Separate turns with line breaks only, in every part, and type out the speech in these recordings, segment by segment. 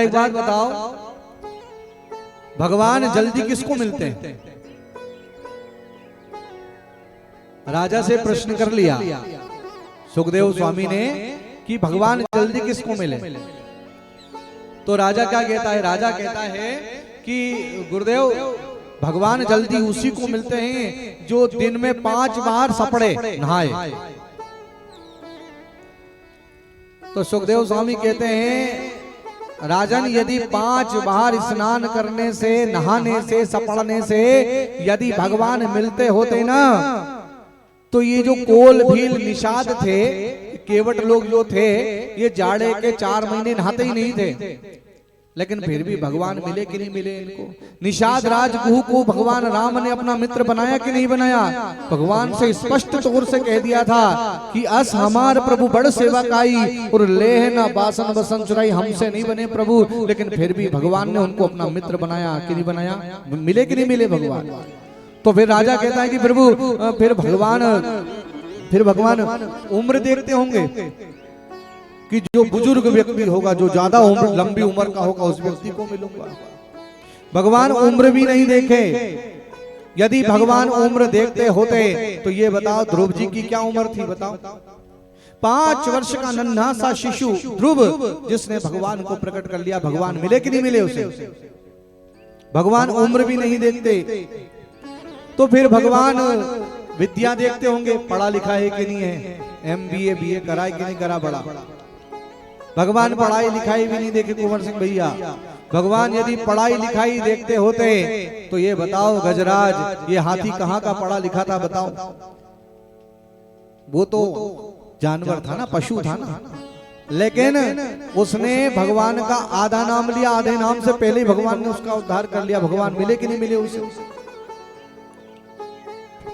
एक बात बताओ, भगवान जल्दी किसको मिलते हैं? राजा से प्रश्न कर लिया सुखदेव स्वामी ने कि भगवान जल्दी किसको मिले। तो राजा क्या कहता है? राजा कहता है कि गुरुदेव, भगवान जल्दी उसी को मिलते हैं जो दिन में 5 बार सपड़े नहाए। तो सुखदेव स्वामी कहते हैं, राजन, यदि 5 बार स्नान करने से, नहाने से, सपड़ने से यदि भगवान मिलते होते ना, तो ये जो कोल भील निषाद थे, केवट लोग जो थे, ये जाड़े के 4 महीने नहाते ही नहीं थे। लेकिन फिर भी भगवान मिले कि नहीं मिले इनको? निषाद राजगुह को भगवान राम ने अपना मित्र बनाया कि नहीं बनाया? भगवान से स्पष्ट तौर से कह दिया था कि अस हमार प्रभु बड़ सेवा काई और लेह ना बासन बसन चुराई, हमसे नहीं बने प्रभु। लेकिन फिर भी भगवान ने उनको अपना मित्र बनाया कि नहीं बनाया? मिले कि नहीं मिले भगवान? तो फिर राजा कहता है कि प्रभु, फिर भगवान उम्र देखते होंगे कि जो बुजुर्ग व्यक्ति होगा, जो ज्यादा लंबी उम्र का होगा, उस व्यक्ति को मिलूंगा। भगवान उम्र भी नहीं देखे। यदि भगवान उम्र देखते होते तो ये बताओ ध्रुव जी की क्या उम्र थी? बताओ। 5 वर्ष का नन्हा सा शिशु ध्रुव, जिसने भगवान को प्रकट कर लिया, भगवान मिले कि नहीं मिले उसे? भगवान उम्र भी नहीं देखते। तो फिर भगवान विद्या देखते होंगे, पढ़ा लिखा है कि नहीं है, MBA BA करा है कि नहीं करा? बड़ा भगवान पढ़ाई लिखाई भी नहीं देखे कुंवर सिंह भैया। भगवान यदि पढ़ाई लिखाई देखते होते तो ये बताओ गजराज, ये हाथी कहाँ का पढ़ा लिखा था? बताओ। वो तो जानवर था ना, पशु था ना। लेकिन उसने भगवान का आधा नाम लिया, आधे नाम से पहले ही भगवान ने उसका उद्धार कर लिया। भगवान मिले कि नहीं मिले उसे?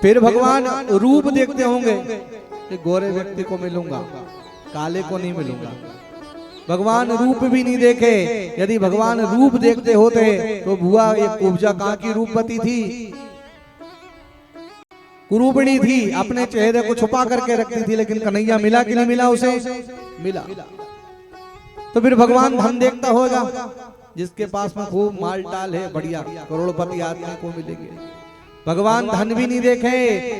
फिर भगवान रूप देखते होंगे कि गोरे व्यक्ति को मिलूंगा, काले को नहीं मिलूंगा। भगवान रूप भी नहीं देखे। यदि भगवान रूप देखते होते तो बुआ ये कुब्जा कहाँ की रूपवती थी? कुरूपणी थी, अपने चेहरे को छुपा करके रखती थी। लेकिन कन्हैया मिला कि नहीं मिला उसे? मिला। तो फिर भगवान धन देखता होगा, जिसके पास में खूब माल टाल है, बढ़िया करोड़पति आदमी को मिलेंगे। भगवान धन भी नहीं देखे।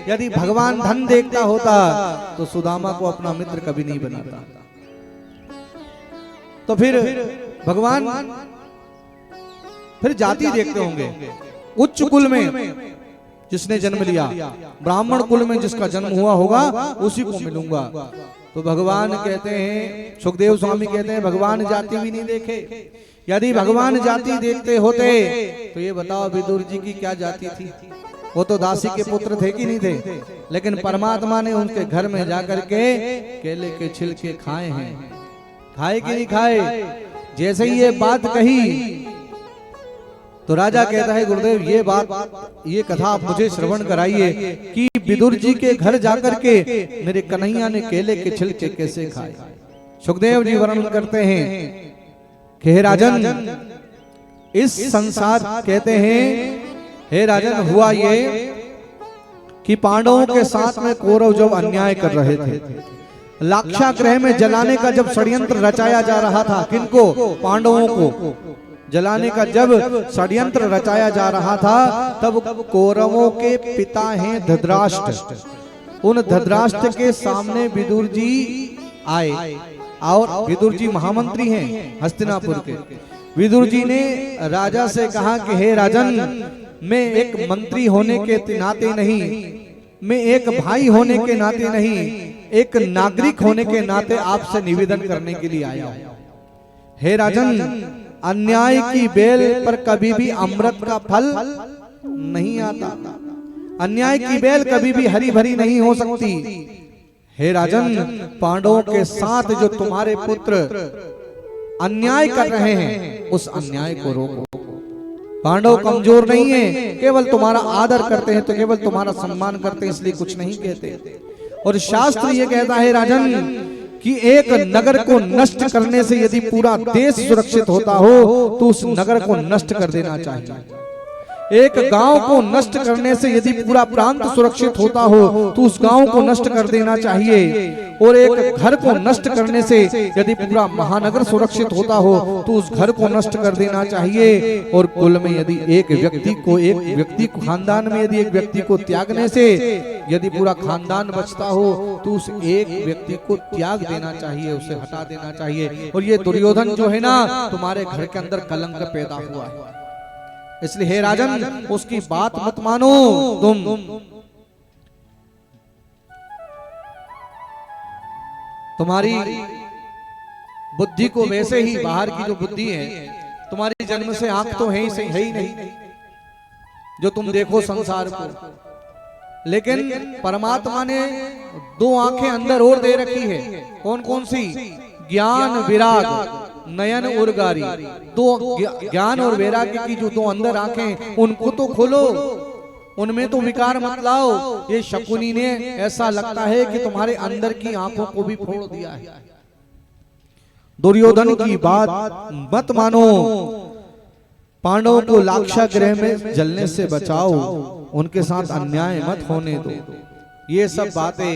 यदि भगवान धन देखता होता तो सुदामा को अपना मित्र कभी नहीं बनाता। तो फिर भगवान फिर जाति देखते होंगे। उच्च कुल में जिसने जन्म लिया, ब्राह्मण कुल में जिसका जन्म हुआ होगा, उसी को मिलूंगा। तो भगवान कहते हैं, सुखदेव स्वामी कहते हैं, भगवान जाति भी नहीं देखे। यदि भगवान जाति देखते होते तो ये बताओ विदुर जी की क्या जाति थी? वो तो दासी के पुत्र थे कि नहीं थे? लेकिन परमात्मा ने उनके घर में जाकर के केले के छिलके खाए हैं। खाए कि नहीं खाए? जैसे ही ये बात कही तो राजा कहता है, गुरुदेव ये कथा आप मुझे श्रवण कराइए कि विदुर जी के घर जाकर के मेरे कन्हैया ने केले के छिलके कैसे खाए। सुखदेव जी वर्णन करते हैं कि हे राजन, इस संसार कहते हैं, हे राजन, हुआ ये कि पांडवों के साथ में कौरव जब अन्याय कर रहे थे, लाक्षागृह में जलाने का जब षड्यंत्र रचाया जा रहा था, किनको? पांडवों को जलाने का जब षड्यंत्र रचाया जा रहा था, तब कौरवों के पिता हैं धृतराष्ट्र। उन धृतराष्ट्र के सामने विदुर जी आए, और विदुर जी महामंत्री हैं हस्तिनापुर के। विदुर जी ने राजा से कहा कि हे राजन, मैं एक मंत्री होने के नाते नहीं, मैं एक भाई होने के नाते नहीं, एक नागरिक होने के नाते आपसे निवेदन करने के लिए आया हूं। हे राजन, अन्याय की बेल पर कभी भी अमृत का फल नहीं आता। अन्याय की बेल कभी भी हरी भरी नहीं हो सकती। हे राजन, पांडवों के साथ जो तुम्हारे पुत्र अन्याय कर रहे हैं, उस अन्याय को रोको। पांडव कमजोर नहीं है, केवल तुम्हारा आदर करते हैं, तो केवल तुम्हारा सम्मान करते हैं, इसलिए कुछ नहीं कहते। और शास्त्र ये कहता है राजन कि एक नगर को नष्ट करने से यदि पूरा देश सुरक्षित होता हो तो उस नगर को नष्ट कर देना चाहिए। एक गांव को नष्ट करने से यदि पूरा प्रांत सुरक्षित होता हो तो उस गांव को नष्ट कर देना चाहिए, और एक घर को नष्ट करने से यदि पूरा महानगर सुरक्षित होता हो तो उस घर को नष्ट कर देना चाहिए। और कुल में यदि एक व्यक्ति को खानदान में यदि एक व्यक्ति को त्यागने से यदि पूरा खानदान बचता हो तो उस एक व्यक्ति को त्याग देना चाहिए, उसे हटा देना चाहिए। और ये दुर्योधन जो है ना, तुम्हारे घर के अंदर कलंक पैदा हुआ है, इसलिए हे राजन उसकी बात मत मानो। तुम तुम्हारी बुद्धि को वैसे ही, बाहर की जो बुद्धि है, तुम्हारी जन्म से आंख तो है ही नहीं जो तुम देखो संसार को, लेकिन परमात्मा ने दो आंखें अंदर और दे रखी है। कौन कौन सी? ज्ञान विराग, नयन और गारी। दो ज्ञान और वैराग्य की जो दो अंदर आंखें, उनको तो खोलो, उनमें तो विकार मत लाओ। ये शकुनी ने ऐसा लगता है कि तुम्हारे अंदर की आंखों को भी फोड़ दिया है। दुर्योधन की बात मत मानो, पांडवों को लाक्षागृह में जलने से बचाओ, उनके साथ अन्याय मत होने दो। ये सब बातें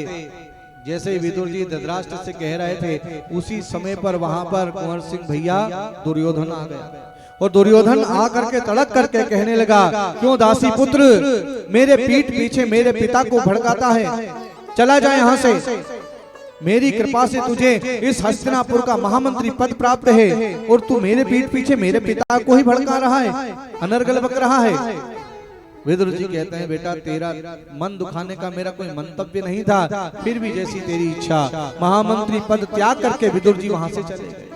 जैसे विदुर जी धृतराष्ट्र से कह रहे थे, उसी समय पर वहां पर कुंवर सिंह भैया दुर्योधन आ गया। और दुर्योधन आकर के तड़क करके कहने लगा, क्यों दासी पुत्र मेरे पीठ पीछे मेरे पिता को भड़काता है? चला जाए यहाँ से। मेरी कृपा से तुझे इस हस्तिनापुर का महामंत्री पद प्राप्त है, और तू मेरे पीठ पीछे मेरे पिता को ही भड़का रहा है, अनर्गल बक रहा है। विदुर जी कहते हैं, बेटा तेरा मन दुखाने का मेरा कोई मंतव्य नहीं था, फिर भी जैसी तेरी इच्छा। महामंत्री पद त्याग करके विदुर जी वहां से चले गए।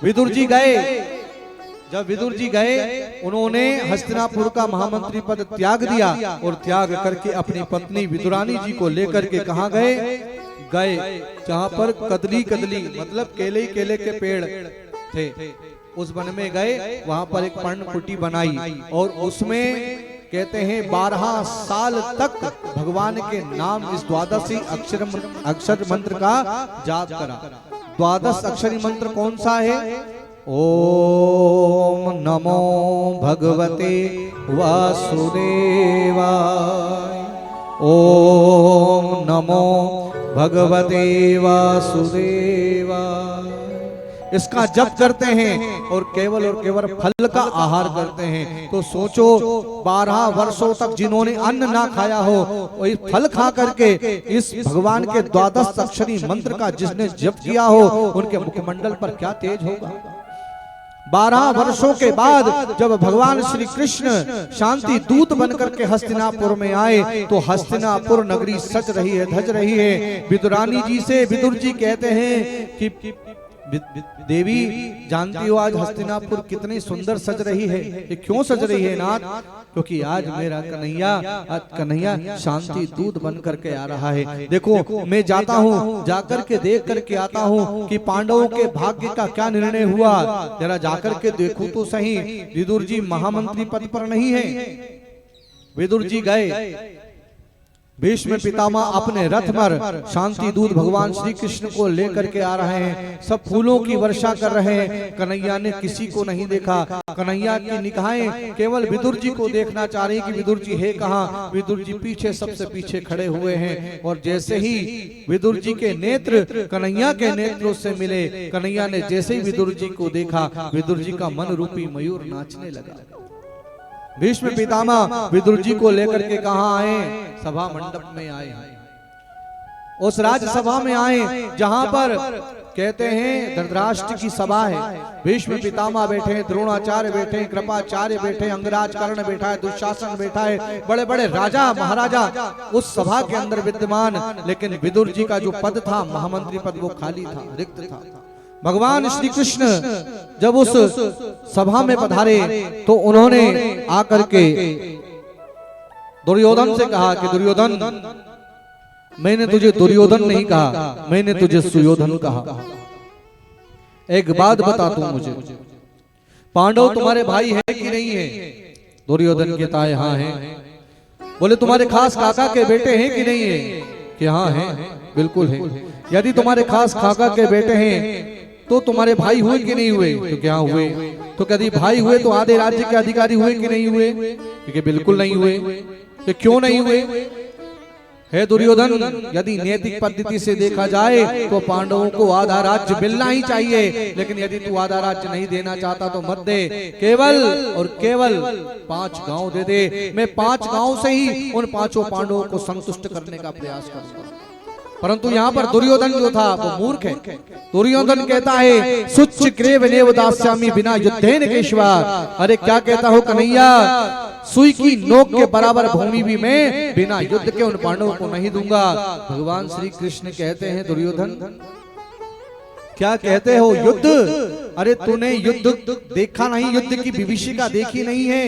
विदुर जी गए, जब विदुर जी गए उन्होंने हस्तिनापुर का महामंत्री पद त्याग दिया, और त्याग करके अपनी पत्नी विदुरानी जी को लेकर के कहां गए? जहां पर कदली मतलब केले के पेड़ थे, उस वन में गए। वहां पर एक पर्णकुटी बनाई, और उसमें कहते हैं 12 साल तक भगवान के नाम इस 12 अक्षर मंत्र का जाप करा। 12 अक्षरी मंत्र कौन सा है? ओम नमो भगवते वासुदेवाय, ओम नमो भगवते वासुदेवाय। इसका जप करते हैं और केवल फल का आहार करते हैं। तो सोचो 12 वर्षों तक जिन्होंने अन्न ना खाया हो, वही फल खा करके इस भगवान के 12 अक्षरी मंत्र का जिसने जप किया हो, उनके मुखमंडल पर क्या तेज होगा। 12 वर्षों के बाद जब भगवान श्री कृष्ण शांति दूत बनकर के हस्तिनापुर में आए, तो हस्तिनापुर नगरी सज रही है, धज रही है। विदुरानी जी से विदुर जी कहते हैं कि देवी जानती हो आज हस्तिनापुर कितनी सुंदर सज रही है। ये क्यों सज रही है नाथ? क्योंकि आज मेरा कन्हैया शांति दूत बन करके आ रहा है। देखो मैं जाता हूँ, जाकर के देख करके आता हूँ कि पांडवों के भाग्य का क्या निर्णय हुआ। जरा जाकर के देखूं तो सही। विदुर जी महामंत्री पद पर नहीं है। विदुर जी गए, भीष्म पितामह अपने रथ पर शांति दूत भगवान श्री कृष्ण को लेकर के आ रहे हैं। सब फूलों की वर्षा कर रहे हैं। कन्हैया ने किसी को नहीं देखा। कन्हैया की निगाहें केवल विदुर जी को देखना चाह रही कि विदुर जी है कहाँ। विदुर जी पीछे सबसे पीछे खड़े हुए हैं, और जैसे ही विदुर जी के नेत्र कन्हैया के नेत्रों से मिले, कन्हैया ने जैसे ही विदुर जी को देखा, विदुर जी का मन रूपी मयूर नाचने लगा। भीष्म पितामह विदुर जी को लेकर के कहां आए? सभा मंडप में आए। उस राजसभा में आए जहां पर कहते हैं धृतराष्ट्र की सभा है। भीष्म पितामह बैठे हैं, द्रोणाचार्य बैठे हैं, कृपाचार्य बैठे हैं, अंगराज कर्ण बैठा है, दुशासन बैठा है, बड़े बड़े राजा महाराजा उस सभा के अंदर विद्यमान। लेकिन विदुर जी का जो पद था महामंत्री पद, वो खाली था, रिक्त था। भगवान श्री कृष्ण जब उस सभा में पधारे तो उन्होंने आकर के दुर्योधन से कहा कि दुर्योधन, मैंने तुझे दुर्योधन नहीं कहा, मैंने तुझे सुयोधन कहा। एक बात बता तू मुझे, पांडव तुम्हारे भाई है कि नहीं है? दुर्योधन कहता है हाँ है। बोले तुम्हारे खास काका के बेटे हैं कि नहीं है? कि हाँ है, बिल्कुल है। यदि तुम्हारे खास काका के बेटे हैं तो तुम्हारे भाई हुए कि नहीं हुए? तो क्या हुए? तो कभी भाई हुए तो आधे राज्य के अधिकारी हुए कि नहीं हुए? क्योंकि बिल्कुल नहीं हुए। कि क्यों नहीं हुए? है दुर्योधन, यदि नैतिक पद्धति से देखा जाए तो पांडवों को आधा राज्य मिलना ही चाहिए, लेकिन यदि तू आधा राज्य नहीं देना चाहता तो मत दे, केवल और केवल 5 गांव दे दे। मैं 5 गांव से ही उन 5 पांडवों को संतुष्ट करने का प्रयास करूंगा। परंतु यहाँ पर दुर्योधन जो था वो मूर्ख है। दुर्योधन कहता है सुच्च क्रेव नेव दास्यामि बिना युद्धेन केशवा। अरे क्या कहता हो कन्हैया, सुई की नोक के बराबर भूमि भी मैं बिना युद्ध के उन पांडवों को नहीं दूंगा। भगवान श्री कृष्ण कहते हैं दुर्योधन क्या कहते हो युद्ध? अरे तूने युद्ध देखा नहीं, युद्ध की विभीषिका देखी नहीं है,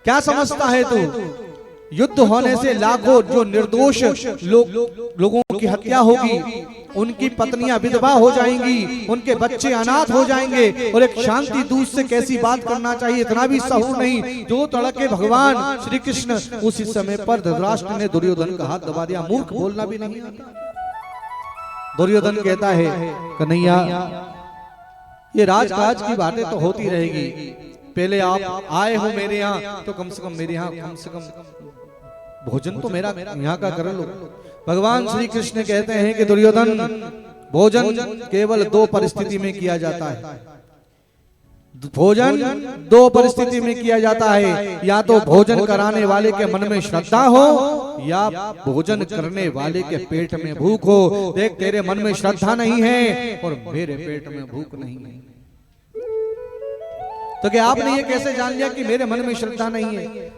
क्या समझता है तू? युद्ध होने से लाखों जो निर्दोष लोगों की हत्या होगी, उनकी पत्नियां विधवा हो जाएंगी, उनके बच्चे अनाथ हो जाएंगे, और एक शांति दूत से कैसी बात करना चाहिए इतना भी सहूर नहीं। जो तड़के भगवान श्री कृष्ण उसी समय पर धृतराष्ट्र ने दुर्योधन का हाथ दबा दिया। मूर्ख बोलना भी नहीं आता। दुर्योधन कहता है कन्हैया ये राजकाज की बातें तो होती रहेगी, पहले आप आए हो मेरे यहाँ तो कम से कम मेरे यहाँ कम से कम भोजन तो मेरा यहाँ का कर लो। भगवान श्री कृष्ण कहते हैं कि दुर्योधन भोजन केवल 2 परिस्थिति में किया जाता है। भोजन 2 परिस्थिति में किया जाता है, या तो भोजन कराने वाले के मन में श्रद्धा हो या भोजन करने वाले के पेट में भूख हो। देख तेरे मन में श्रद्धा नहीं है और मेरे पेट में भूख नहीं है, तो क्या आपने ये कैसे जान लिया कि मेरे मन में श्रद्धा नहीं है?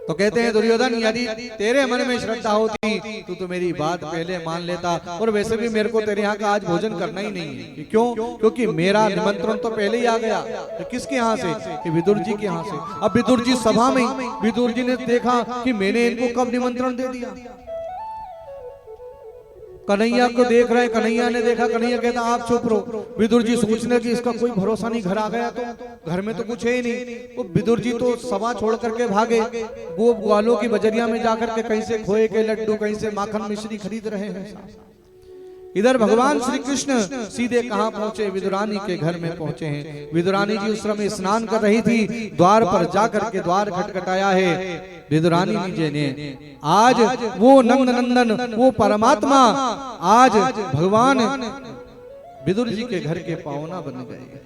तो कहते हैं दुर्योधन यदि तेरे मन में श्रद्धा होती तो मेरी बात पहले मान लेता, और वैसे भी मेरे को तेरे यहाँ का आज भोजन करना ही नहीं है। क्यों? क्योंकि मेरा निमंत्रण तो पहले ही आ गया। तो किसके यहाँ से? कि विदुर जी के यहाँ से। अब विदुर जी सभा में, विदुर जी ने देखा कि मैंने इनको कब निमंत्रण दे दिया। कन्हैया को देख रहे, कन्हैया ने देखा, कन्हैया कहता आप चुप रहो। विदुर जी सोचने की इसका कोई भरोसा नहीं, घर आ गया तो घर में तो कुछ है ही नहीं। वो विदुर जी तो सभा छोड़ करके भागे, वो ग्वालों की बजरिया में जाकर के कहीं से खोए के लड्डू, कहीं से माखन मिश्री खरीद रहे हैं। इधर भगवान श्री कृष्ण सीधे कहां पहुंचे? विदुरानी के घर में पहुंचे हैं। विदुरानी जी उस समय स्नान कर रही थी, द्वार पर जाकर के द्वार खटखटाया है विदुरानी जी ने। आज वो नंद नंदन, वो परमात्मा आज भगवान विदुर जी के घर के पावना बन गए।